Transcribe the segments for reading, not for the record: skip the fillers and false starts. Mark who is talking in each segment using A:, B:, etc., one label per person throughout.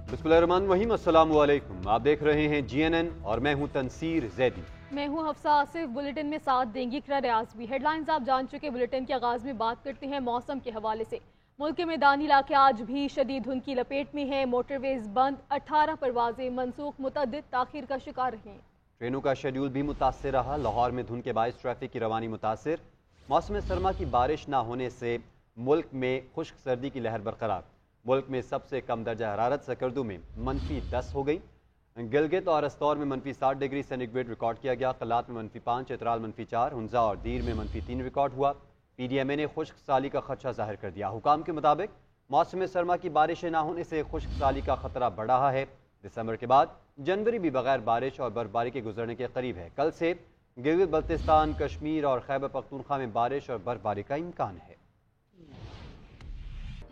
A: बिस्मिल्लाहिर्रहमानिर्रहीम, अस्सलाम वालेकुम। आप देख रहे हैं GNN और मैं हूं तनसीर जैदी।
B: मैं हूं हफ्सा आसिफ। बुलेटिन में साथ देंगी इकरा रियाज भी। हेडलाइंस आप जान चुके। बुलेटिन के आगाज में बात करते हैं मौसम के हवाले से। मुल्क के मैदानी इलाके आज भी शदीद धुंध की लपेट में हैं। मोटरवेज बंद, 18 परवाजें मनसूख, मुतअद्दिद ताखीर का शिकार रही।
A: ट्रेनों का शेड्यूल भी मुतासर रहा। लाहौर में धुंध के बायस ट्रैफिक की रवानी मुतासर। मौसम सरमा की बारिश ना होने से मुल्क में खुश्क सर्दी की लहर बरकरार। मुल्क में सबसे कम दर्जा हरारत सकर्दू में -10 हो गई। गिलगित और अस्तौर में -60 डिग्री सेंटीग्रेड रिकॉर्ड किया गया। कलात में -5, चित्राल -4, हुंजा और दीर में -3 रिकॉर्ड हुआ। PDMA ने खुश्क साली का खदशा जाहिर कर दिया। हुकाम के मुताबिक मौसम सरमा की बारिशें ना होने से खुश्क साली का खतरा बढ़ रहा है। दिसंबर के बाद जनवरी भी बगैर बारिश और बर्फबारी के गुजरने के करीब है। कल से गिलगित बल्तिस्तान, कश्मीर और खैबर पख्तूनख्वा में बारिश और बर्फबारी का इम्कान है।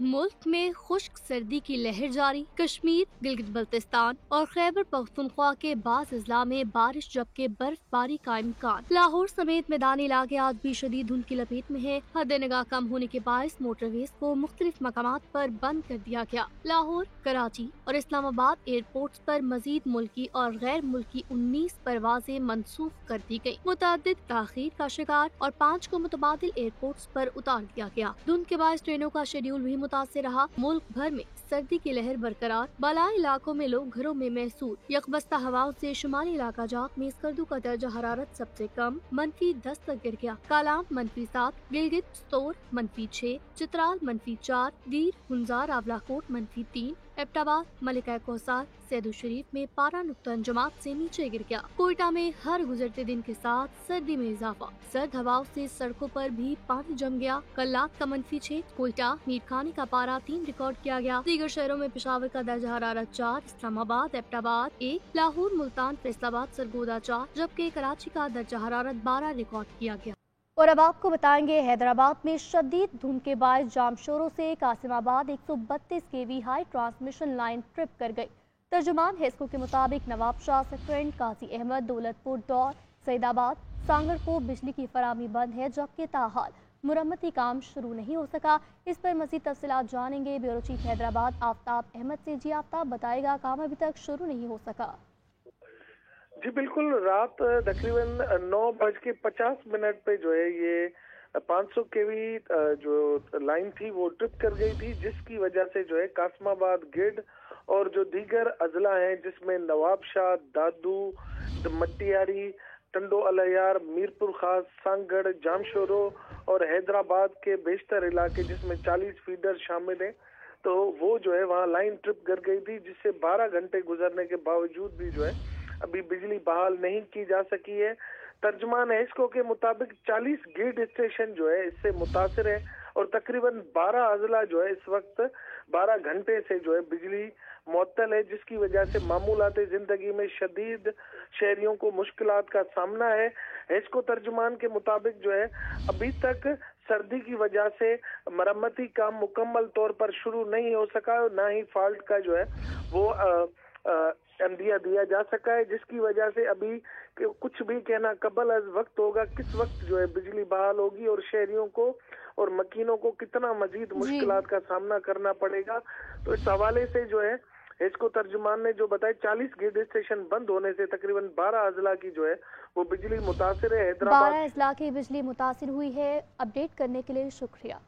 C: मुल्क में खुश्क सर्दी की लहर जारी। कश्मीर, गिलगित बल्तिस्तान और खैबर पख्तूनख्वा के बाज़ अजला में बारिश जबकि बर्फबारी का इम्कान। लाहौर समेत मैदानी इलाके आज भी शदीद धुंध की लपेट में है। हद निगाह कम होने के बायस मोटरवेज को मुख्तलिफ मकामात पर बंद कर दिया गया। लाहौर, कराची और इस्लामाबाद एयरपोर्ट्स पर मजीद मुल्की और गैर मुल्की 19 परवाजें मनसूख कर दी गयी। मुतअद्दिद ताखीर का शिकार और 5 को मुतबादिल एयरपोर्ट्स पर उतार दिया गया। धुंध के बायस ट्रेनों का शेड्यूल भी मुतासिर रहा। मुल्क भर में सर्दी की लहर बरकरार। बालाई इलाकों में लोग घरों में महसूस यकबस्ता हवाओं से शुमाली इलाका जात में स्कर्दू का दर्जा हरारत सबसे कम -10 तक गिर गया। कालाम -7, गिलगित स्तोर -6, चित्राल -4, दीर, हुंजा, रावलाकोट -3, एबटाबाद, मलिका कोसार, सैदू शरीफ में पारा नुक्ता अंजुमात से नीचे गिर गया। कोयटा में हर गुजरते दिन के साथ सर्दी में इजाफा। सर्द हवाओं से सड़कों पर भी पानी जम गया। कल्लात का -6, कोयटा, मीरखानी का पारा 3 रिकॉर्ड किया गया। दीगर शहरों में पेशावर का दर्जा हरारत 4, इस्लामाबाद, एबटाबाद 1, लाहौर, मुल्तान, फैसलाबाद, सरगोदा 4 जबकि कराची का दर्जा हरारत 12 रिकॉर्ड किया गया।
D: और अब आपको बताएंगे हैदराबाद में शदीद धुंध के बायस जामशोरों से Qasimabad 132 kV high transmission line trip कर गई। तर्जुमान हेस्को के मुताबिक नवाब शाह सेक्रेंट, काजी अहमद, दौलतपुर, दौर, सईदाबाद, सांगर को बिजली की फराहमी बंद है जबकि ताहाल मुरम्मती काम शुरू नहीं हो सका। इस पर मजीद तफसीलात जानेंगे ब्यूरो चीफ हैदराबाद आफ्ताब अहमद से। जी आफ्ताब, बताएगा काम अभी तक शुरू नहीं हो सका।
E: जी बिल्कुल, रात तकरीबन 9:50 पे जो है ये 500 kV जो लाइन थी वो ट्रिप कर गई थी, जिसकी वजह से जो है कासमाबाद, गिड और जो दीगर अजला हैं जिसमें नवाब शाह, दादू, मट्टियारी, टंडो अलयार, मीरपुर खास, सांगड़, जामशोरो और हैदराबाद के बेशतर इलाके जिसमें 40 फीडर शामिल हैं, तो वो जो है वहाँ लाइन ट्रिप कर गई थी, जिससे 12 घंटे गुजरने के बावजूद भी जो है अभी बिजली बहाल नहीं की जा सकी है। तर्जुमान हेस्को के मुताबिक 40 ग्रिड स्टेशन जो है इससे मुतासिर है और तकरीबन 12 अजला जो है इस वक्त 12 घंटे से जो है बिजली मुअत्तल है, जिसकी वजह से मामूलात जिंदगी में शदीद शहरियों को मुश्किलात का सामना है। हेस्को तर्जुमान के मुताबिक जो है अभी तक सर्दी की वजह से मरम्मती काम मुकम्मल तौर पर शुरू नहीं हो सका और ना ही फॉल्ट का जो है वो अंदिया दिया जा सका है, जिसकी वजह से अभी कुछ भी कहना कबल अज वक्त होगा किस वक्त जो है बिजली बहाल होगी और शहरियों को और मकीनों को कितना मजीद मुश्किलात का सामना करना पड़ेगा। तो इस हवाले से जो है इसको तर्जुमान ने जो बताया 40 ग्रिड स्टेशन बंद होने से तकरीबन 12 अजला की जो है वो बिजली मुतासिर है। हैदराबाद
D: 12 अजला की बिजली मुतासिर हुई है। अपडेट करने के लिए शुक्रिया।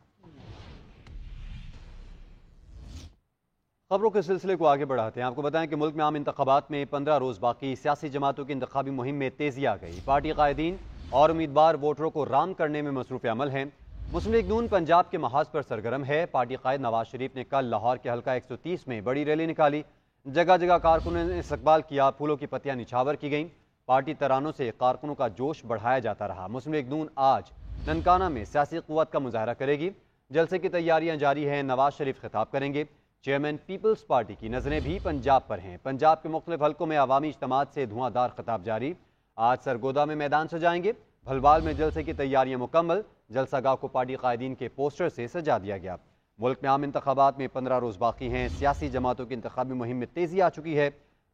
A: खबरों के सिलसिले को आगे बढ़ाते हैं। आपको बताएं कि मुल्क में आम इंतखाबात में 15 रोज़ बाकी। सियासी जमातों की इंतखाबी मुहिम में तेजी आ गई। पार्टी कायदीन और उम्मीदवार वोटरों को राम करने में मसरूफ़ अमल हैं। मुस्लिम लीग नून पंजाब के महाज पर सरगर्म है। पार्टी कायद नवाज शरीफ ने कल लाहौर के हल्का 130 में बड़ी रैली निकाली। जगह जगह कारकुनों ने इस्तकबाल किया। फूलों की पत्तियां निछावर की गईं। पार्टी तरानों से कारकुनों का जोश बढ़ाया जाता रहा। मुस्लिम लीग नून आज ननकाना में सियासी क़ुव्वत का मुजाहरा करेगी। जलसे की तैयारियां जारी हैं। नवाज शरीफ खिताब करेंगे। चेयरमैन पीपल्स पार्टी की नजरें भी पंजाब पर हैं। पंजाब के मुख्तलिफ हल्कों में अवामी इज्तिमात से धुआंधार खिताब जारी। आज सरगोदा में मैदान सजाएंगे। भलवाल में जलसे की तैयारियां मुकम्मल। जलसागाह को पार्टी कायदीन के पोस्टर से सजा दिया गया। मुल्क में आम इंतखाबात में 15 रोज़ बाकी हैं। सियासी जमातों की इंतखाबी मुहिम में तेजी आ चुकी है।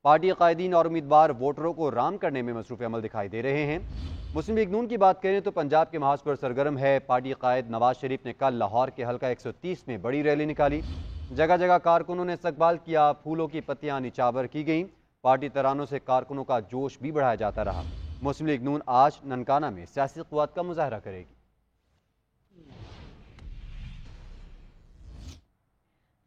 A: पार्टी कायदीन और उम्मीदवार वोटरों को राम करने में मसरूफ़ अमल दिखाई दे रहे हैं। मुस्लिम लीग नून की बात करें तो पंजाब के महाज पर सरगर्म है। पार्टी कायद नवाज शरीफ ने कल लाहौर के हल्का 130 में बड़ी रैली निकाली। जगह जगह कारकुनों ने इस्तकबाल किया, फूलों की पत्तियां निछावर की गईं। पार्टी तरानों से कारकुनों का जोश भी बढ़ाया जाता रहा। मुस्लिम लीग नून आज ननकाना में सियासी क़ुव्वत का मुजाहरा करेगी।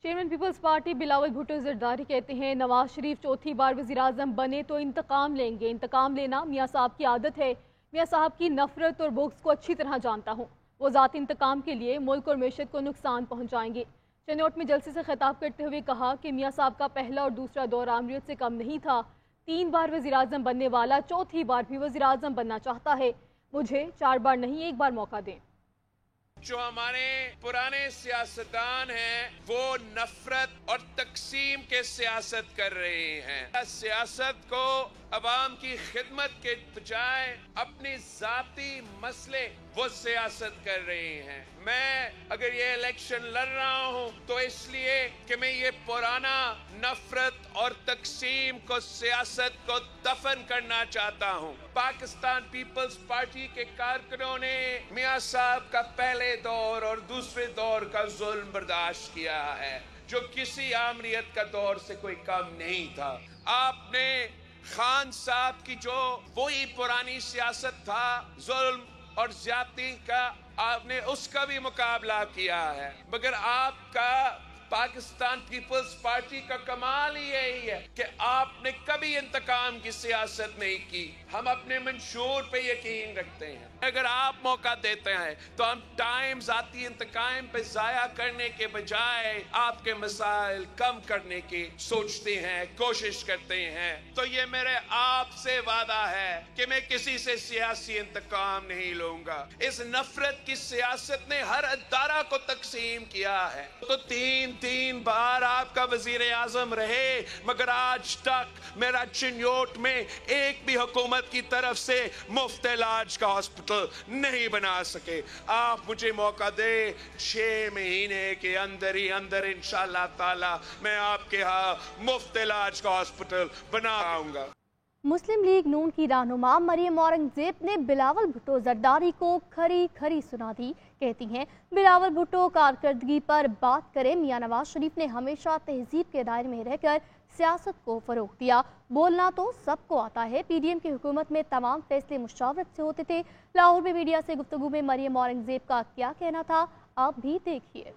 B: Chairman Peoples Party Bilawal Bhutto Zardari कहते हैं नवाज शरीफ चौथी बार वज़ीर-ए-आज़म बने तो इंतकाम लेंगे। इंतकाम लेना मियाँ साहब की आदत है। मियाँ साहब की नफरत और बुग़्ज़ को अच्छी तरह जानता हूँ। वो ज़ाती इंतकाम के लिए मुल्क और मैशत को नुकसान पहुँचाएंगे। चेन्नौट में जलसे से खिताब करते हुए कहा कि मियाँ साहब का पहला और दूसरा दौर आमरीत से कम नहीं था। 3 बार वज़ीर-ए-आज़म बनने वाला चौथी बार भी वज़ीर-ए-आज़म बनना चाहता है। मुझे 4 बार नहीं 1 बार मौका दें।
F: जो हमारे पुराने सियासतदान हैं वो नफरत और तकसीम के सियासत कर रहे हैं। सियासत को अवाम की खिदमत के बजाय अपनी जाती मसले वो सियासत कर रहे हैं। मैं अगर ये इलेक्शन लड़ रहा हूँ तो इसलिए कि मैं ये पुराना नफरत और तकसीम को सियासत को दफन करना चाहता हूँ। पाकिस्तान पीपल्स पार्टी के कारकुनों ने मियाँ साहब का पहले दौर और दूसरे दौर का जुल्म बर्दाश्त किया है, जो किसी आमरीत का दौर से कोई कम नहीं था। आपने खान साहब की जो वही पुरानी सियासत था, जुल्म और ज्यादती का, आपने उसका भी मुकाबला किया है। मगर आपका पाकिस्तान पीपल्स पार्टी का कमाल ही यही है कि आपने कभी इंतकाम की सियासत नहीं की। हम अपने मंशूर पे यकीन रखते हैं। अगर आप मौका देते हैं तो हम टाइम जाती इंतकाम पे जाया करने के बजाय आपके मसाइल कम करने की सोचते हैं, कोशिश करते हैं। तो ये मेरे आपसे वादा है कि मैं किसी से सियासी इंतकाम नहीं लूंगा। इस नफरत की सियासत ने हर अदारा को तकसीम किया है। तो तीन बार आपका वजीर आजम रहे, मगर आज तक मेरा चिन्योट में एक भी हुकूमत की तरफ से मुफ्त इलाज का हॉस्पिटल नहीं बना सके। आप मुझे मौका दे, 6 महीने के अंदर ही अंदर इंशाअल्लाह ताला मैं आपके यहाँ मुफ्त इलाज का हॉस्पिटल बनाऊंगा।
D: मुस्लिम लीग नून की रहनुमा मरियम औरंगजेब ने बिलावल भुट्टो जरदारी को खरी खरी सुना दी। कहती हैं बिलावल भुट्टो कारकर्दगी पर बात करें। मियां नवाज शरीफ ने हमेशा तहजीब के दायरे में रहकर सियासत को फरोग दिया। बोलना तो सबको आता है। पीडीएम की हुकूमत में तमाम फैसले मुशावरत से होते थे। लाहौर में मीडिया से गुफ्तगू में मरियम औरंगजेब का क्या कहना था, आप भी देखिए।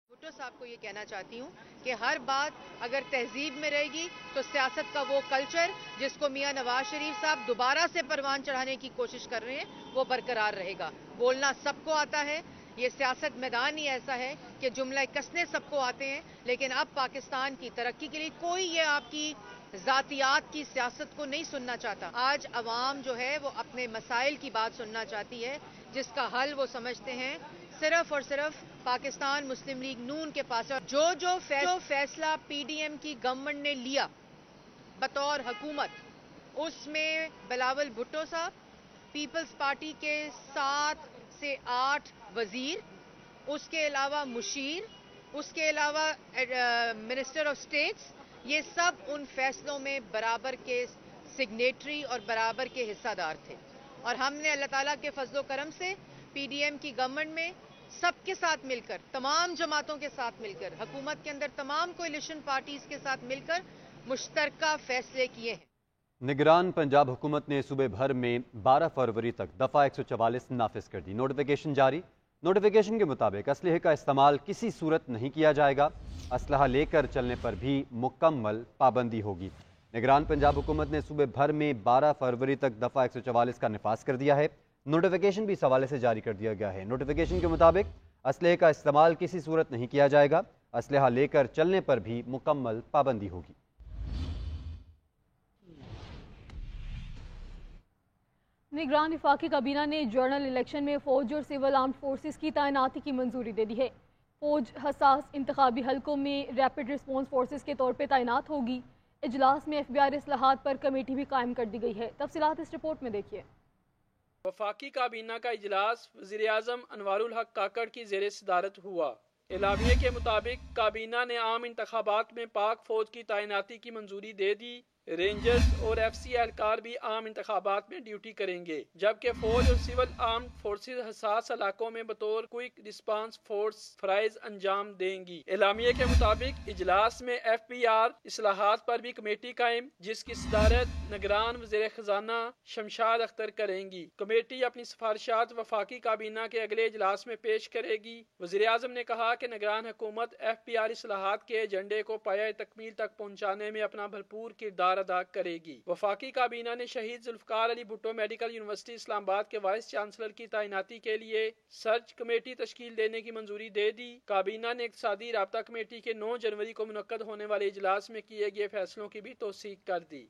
G: भुट्टो साहब को ये कहना चाहती हूँ कि हर बात अगर तहजीब में रहेगी तो सियासत का वो कल्चर जिसको मियां नवाज शरीफ साहब दोबारा से परवान चढ़ाने की कोशिश कर रहे हैं वो बरकरार रहेगा। बोलना सबको आता है। ये सियासत मैदान ही ऐसा है कि जुमला कसने सबको आते हैं, लेकिन अब पाकिस्तान की तरक्की के लिए कोई ये आपकी जातियात की सियासत को नहीं सुनना चाहता। आज अवाम जो है वो अपने मसाइल की बात सुनना चाहती है, जिसका हल वो समझते हैं सिर्फ और सिर्फ पाकिस्तान मुस्लिम लीग नून के पास। जो फैसला पीडीएम की गवर्नमेंट ने लिया बतौर हुकूमत, उसमें बिलावल भुट्टो साहब, पीपल्स पार्टी के 7 से 8 वजीर, उसके अलावा मुशीर, उसके अलावा मिनिस्टर ऑफ स्टेट्स, ये सब उन फैसलों में बराबर के सिग्नेटरी और बराबर के हिस्सादार थे। और हमने अल्लाह ताला के फजलो करम से पीडीएम की गवर्नमेंट में सबके साथ मिलकर, तमाम जमातों के साथ मिलकर, हुकूमत के अंदर तमाम कोalition पार्टीज के साथ मिलकर मुश्तरका फैसले किए हैं।
A: निगरान पंजाब हुकूमत ने सूबे भर में 12 फरवरी तक दफ़ा 144 नाफिज कर दी। नोटिफिकेशन जारी। नोटिफिकेशन के मुताबिक असलहे का इस्तेमाल किसी सूरत नहीं किया जाएगा। असलहा लेकर चलने पर भी मुकम्मल पाबंदी होगी। निगरान पंजाब हुकूमत ने सूबे भर में 12 फरवरी तक दफ़ा 144 का निफाज कर दिया है। नोटिफिकेशन भी इस हवाले से जारी कर दिया गया है। नोटिफिकेशन के मुताबिक असलहे का इस्तेमाल किसी सूरत नहीं किया जाएगा। असलहा लेकर चलने पर भी मुकम्मल पाबंदी होगी।
B: निगरान वफाकी काबीना ने जनरल इलेक्शन में फौज और सिविल आर्म्ड फोर्सेस की तैनाती की मंजूरी दे दी है। फौज हसास इंतखाबी हलकों में रैपिड रिस्पॉन्स फोर्सेस के तौर पर तैनात होगी। इजलास में एफबीआर इस्लाहात पर कमेटी भी कायम कर दी गई है। तफसीलात इस रिपोर्ट में देखिए।
H: वफाकी काबीना का इजलास वज़ीर आज़म अनवारुल हक काकड़ की ज़ेरे सदारत हुआ। एलामिया के मुताबिक काबीना ने आम इंतखाबात में पाक फौज की तैनाती की मंजूरी दे दी। रेंजर्स और FC एहलकार भी आम इंतखाबात में ड्यूटी करेंगे, जबकि फौज और सिविल आर्म फोर्सेज हसास इलाकों में बतौर क्विक रिस्पांस फोर्स फराइज अंजाम देंगी। एलामिया के मुताबिक इजलास में FPR इस्लाहात पर भी कमेटी कायम, जिसकी सदारत निगरान वज़ीर खजाना शमशाद अख्तर करेंगी। कमेटी अपनी सिफारिशात वफाकी काबीना के अगले इजलास में पेश करेगी। वज़ीर आज़म ने कहा कि निगरान हुकूमत FPR इस्लाहात के एजेंडे को पाया तकमील तक पहुँचाने में अपना भरपूर किरदार अदा करेगी। वफाकी काबीना ने शहीद जुल्फकार अली भुट्टो मेडिकल यूनिवर्सिटी इस्लामाबाद के वाइस चांसलर की तैनाती के लिए सर्च कमेटी तश्कील देने की मंजूरी दे दी। काबीना ने इक़्तिसादी राब्ता कमेटी के 9 जनवरी को मुनक्कद होने वाले इजलास में किए गए फैसलों की भी तौसीक कर दी।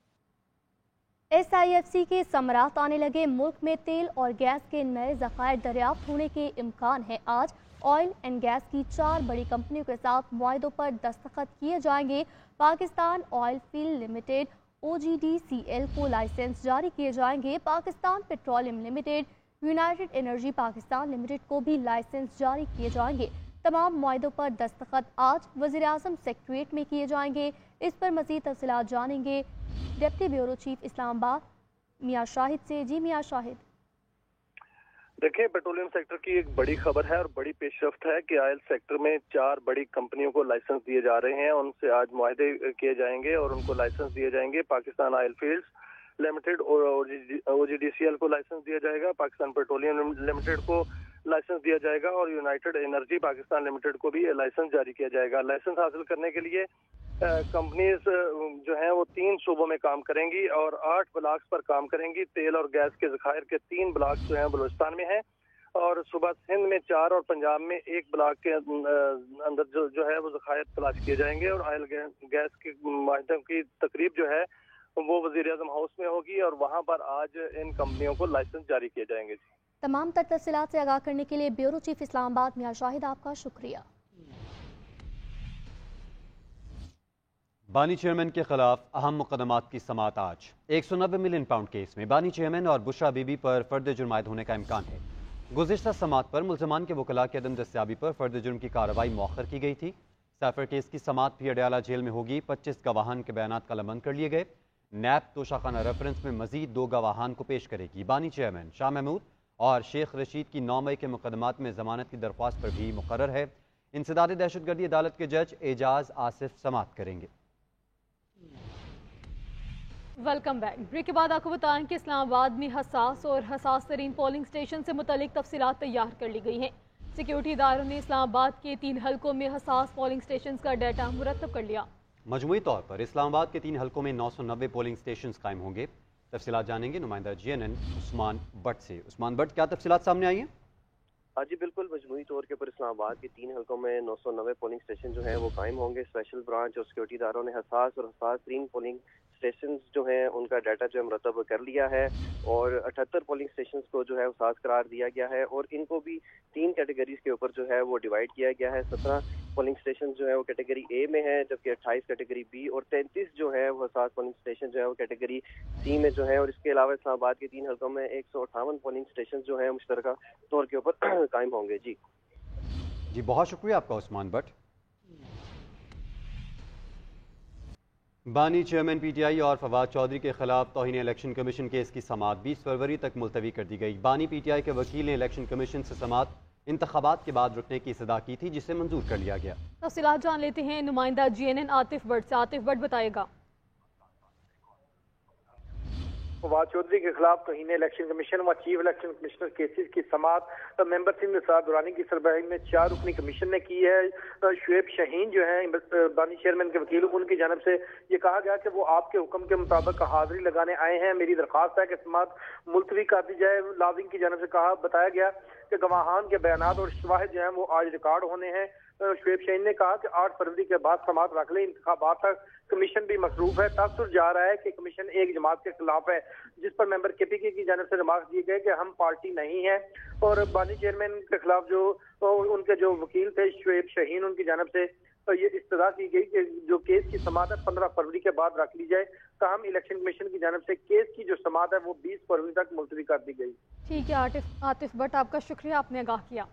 D: SIFC के समरात आने लगे। मुल्क में तेल और गैस के नए ज़खायर दरियाफ्त होने के इम्कान है। आज ऑयल एंड गैस की 4 बड़ी कंपनियों के साथ मुआहदों पर दस्तखत किए जाएंगे। Pakistan oil field limited OGDCL को लाइसेंस जारी किए जाएंगे। Pakistan petroleum limited, United energy Pakistan limited को भी लाइसेंस जारी किए जाएंगे। तमाम मुआहदों पर दस्तखत आज वज़ीर आज़म सेक्रेटरीट में किए जाएंगे। इस पर मज़ीद तफसीलात जानेंगे डिप्टी ब्यूरो चीफ इस्लामाबाद मियां शाहिद से। जी मियां शाहिद।
I: देखिए, पेट्रोलियम सेक्टर की एक बड़ी खबर है और बड़ी पेशरफ्त है कि ऑयल सेक्टर में 4 बड़ी कंपनियों को लाइसेंस दिए जा रहे हैं। उनसे आज मुआहदे किए जाएंगे और उनको लाइसेंस दिए जाएंगे। पाकिस्तान ऑयल फील्ड्स लिमिटेड और OGDCL को लाइसेंस दिया जाएगा, पाकिस्तान पेट्रोलियम लिमिटेड को लाइसेंस दिया जाएगा और यूनाइटेड एनर्जी पाकिस्तान लिमिटेड को भी लाइसेंस जारी किया जाएगा। लाइसेंस हासिल करने के लिए कंपनीज जो हैं वो 3 शोबों में काम करेंगी और 8 ब्लॉक्स पर काम करेंगी। तेल और गैस के ज़खायर के 3 ब्लॉक जो हैं बलूचिस्तान में हैं और सूबा सिंध में 4 और पंजाब में 1 ब्लॉक के अंदर जो है वो ज़खायर तलाश किए जाएंगे। और ऑयल गैस के माहिदों की तकरीब जो है वो वज़ीर आज़म हाउस में होगी और वहाँ पर आज इन कंपनियों को लाइसेंस जारी किए जाएंगे।
D: तमाम तर तफसीलात से आगाह करने के लिए ब्यूरो चीफ इस्लामाबाद मियां शाहिद आपका शुक्रिया।
A: बानी चेयरमैन के खिलाफ अहम मुकदमात की समाअत आज। 190 मिलियन पाउंड केस में बानी चेयरमैन और बुशरा बीबी पर फर्द जुर्म आयद होने का इम्कान है। गुज़िश्ता समाअत पर मुल्ज़मान के वकला की अदम दस्तियाबी पर फर्द जुर्म की कार्रवाई मौखर की गई थी। सैफर केस की समाअत भी अडयाला जेल में होगी। 25 गवाहान के बयानात कलमबंद कर लिए गए। नैब तोशाखाना रेफरेंस में मजीद 2 गवाहान को पेश करेगी। बानी चेयरमैन शाह महमूद और शेख रशीद की 9 मई के मुकदमात में जमानत की दरख्वास्त पर भी मुकर्रर है। इंसदाद दहशतगर्दी अदालत के जज एजाज आसिफ समाअत करेंगे।
B: Welcome back. ब्रेक के बाद आपको बताएं कि इस्लामाबाद में हसास और हसास तरीन पोलिंग स्टेशन से मुतल्लिक तफसीलात तैयार कर ली गई हैं। सिक्योरिटी इदारों ने इस्लामाबाद के 3 हलकों में हसास पोलिंग स्टेशन का डाटा मुरतब कर लिया।
A: मजमूई तौर पर इस्लामाबाद के 3 हलकों में 990 पोलिंग स्टेशन कायम होंगे। तफसीलात जानेंगे नुमाइंदा GNN उस्मान भट्ट से। उस्मान भट्ट, क्या तफसीलात सामने आई हैं?
J: हाँ जी बिल्कुल, मजमूई तौर के पर इस्लामाबाद के 3 हलकों में 990 पोलिंग स्टेशन जो हैं वो कायम होंगे। स्पेशल ब्रांच और सिक्योरिटी इदारों ने हसास और हसास तरीन पोलिंग स्टेशन जो हैं उनका डाटा जो है मुरतब कर लिया है और 78 पोलिंग स्टेशन को जो है हसास करार दिया गया है और इनको भी 3 कैटेगरीज के ऊपर जो है वो डिवाइड किया गया है। 17 पोलिंग स्टेशन जो है वो कैटेगरी A में है, जबकि 28 कैटेगरी B और 33 जो है वो हसास पोलिंग स्टेशन जो है वो कैटेगरी C में जो है। और इसके अलावा इस्लामाबाद के 3 हलकों में 158 पोलिंग स्टेशन जो है मुश्तरका तौर के ऊपर कायम होंगे। जी
A: बहुत शुक्रिया आपका उस्मान भट्ट। बानी चेयरमैन PTI और फवाद चौधरी के खिलाफ तौहीन इलेक्शन कमीशन केस की समाअत 20 फरवरी तक मुलतवी कर दी गई। बानी PTI के वकील ने इलेक्शन कमीशन से समाअत इंतखाबात के बाद रुकने की सदा की थी, जिसे मंजूर कर लिया गया।
B: तफसीलात जान लेते हैं नुमाइंदा GNN आतिफ भट्ट से। आतिफ भट्ट बताएगा।
E: फवाद चौधरी के खिलाफ तौहीन इलेक्शन कमीशन व चीफ इलेक्शन कमिश्नर केसेस की समाअत मेंबर सिंध निसार दुरानी की सरबराही में 4 रुकनी कमीशन ने की है। शुएब शाहीन जो है बानी चेयरमैन के वकील, उनकी जानब से ये कहा गया कि वो आपके हुक्म के मुताबिक हाजिरी लगाने आए हैं। मेरी दरख्वास्त है कि समाअत मुलतवी कर दी जाए। लाजिम की जानब से बताया गया कि गवाहान के बयानात और शवाहिद जो हैं वो आज रिकॉर्ड होने हैं। शुएब शाहीन ने कहा कि 8 फरवरी के बाद समाअत रख ले। इंतखाबात तक कमीशन भी मसरूफ है। तासुर जा रहा है कि कमीशन एक जमात के खिलाफ है, जिस पर मेंबर KPK की जानब से रिमार्क दिए गए कि हम पार्टी नहीं है। और बानी चेयरमैन के खिलाफ जो उनके जो वकील थे शुएब शाहीन, उनकी जानब से ये इस्तदा की गई कि जो केस की समाअत है 15 फरवरी के बाद रख ली जाए। ताहम इलेक्शन कमीशन की जानब से केस की जो समाअत है वो 20 फरवरी तक मुलतवी कर दी गई।
B: ठीक है आतिफ भट्ट, आपका शुक्रिया, आपने आगाह किया।